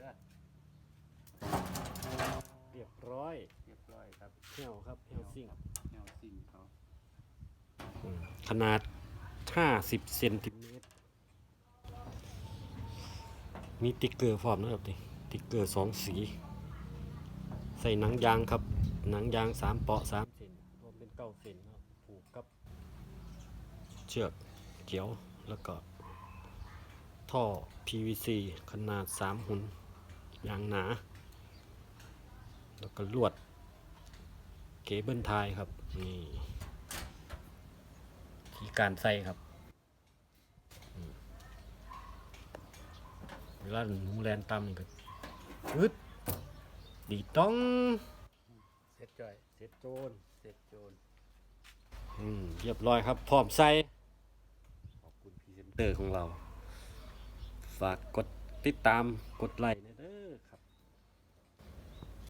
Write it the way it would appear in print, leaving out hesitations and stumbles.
เด้อ เรียบร้อย เรียบร้อยครับ แฮวครับแฮวซิ่ง แนวซิ่งเขา ขนาด50เซนติเมตรมีติ๊กเกอร์พร้อมนะครับนี่ติ๊กเกอร์2สีใส่หนังยางครับหนังยาง3เปาะ3เซนรวมเป็น9เซนครับผูกกับเชือกเขียวแล้วก็ท่อ PVC ขนาด3หุ่นยางหนาแล้วก็ลวดเคเบิลไทยครับนี่ที่การใส่ครับเวลาหนูแลนตามนี่ก็อึดดีต้อง เสร็จจ่อย เสร็จโจน เสร็จโจร เรียบร้อยครับพร้อมใส่ขอบคุณพรีเซนเตอร์ของเรา ฝากกดติดตามกดไลค์นะ